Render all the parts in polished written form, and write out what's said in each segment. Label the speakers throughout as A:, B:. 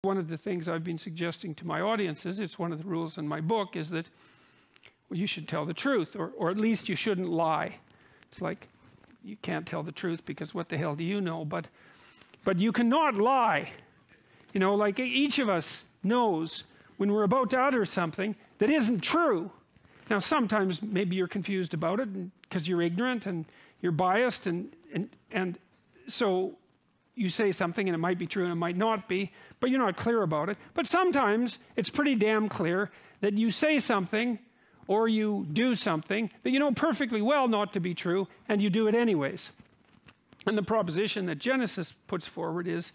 A: One of the things I've been suggesting to my audiences, it's one of the rules in my book, is that, well, you should tell the truth, or at least you shouldn't lie. It's like, you can't tell the truth because what the hell do you know? But you cannot lie. You know, like each of us knows when we're about to utter something that isn't true. Now, sometimes maybe you're confused about it because you're ignorant and you're biased, and so you say something and it might be true and it might not be, but you're not clear about it. But sometimes it's pretty damn clear that you say something or you do something that you know perfectly well not to be true, and you do it anyways. And the proposition that Genesis puts forward is,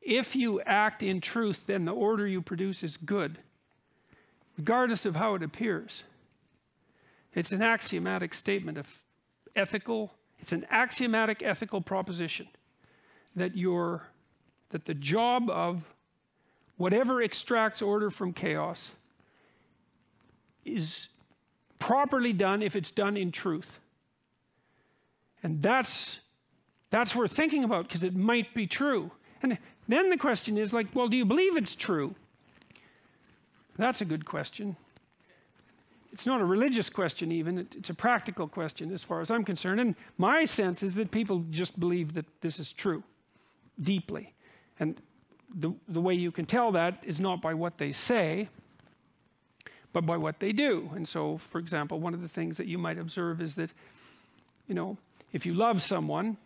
A: if you act in truth, then the order you produce is good, regardless of how it appears. It's an axiomatic statement of ethical. It's an axiomatic ethical proposition that the job of whatever extracts order from chaos is properly done if it's done in truth. And that's worth thinking about, because it might be true. And then the question is, like, well, do you believe it's true? That's a good question. It's not a religious question even, it's a practical question as far as I'm concerned. And my sense is that people just believe that this is true, deeply. And the way you can tell that is not by what they say, but by what they do. And so, for example, one of the things that you might observe is that, you know, if you love someone,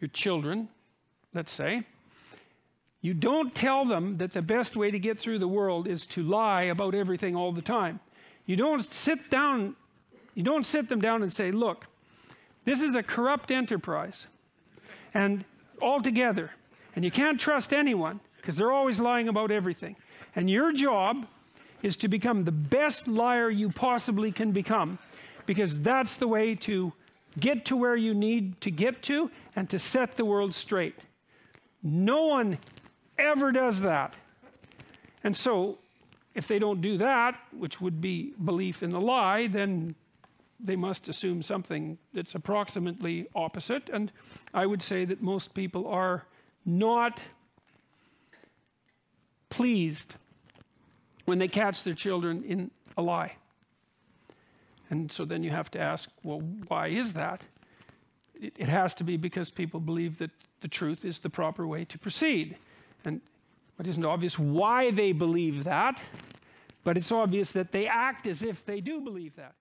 A: your children, let's say, you don't tell them that the best way to get through the world is to lie about everything all the time. You don't sit them down and say, look, this is a corrupt enterprise, and altogether, and you can't trust anyone because they're always lying about everything. And your job is to become the best liar you possibly can become, because that's the way to get to where you need to get to and to set the world straight. No one ever does that. And so, if they don't do that, which would be belief in the lie, then they must assume something that's approximately opposite. And I would say that most people are not pleased when they catch their children in a lie. And so then you have to ask, well, why is that? It has to be because people believe that the truth is the proper way to proceed. And it isn't obvious why they believe that, but it's obvious that they act as if they do believe that.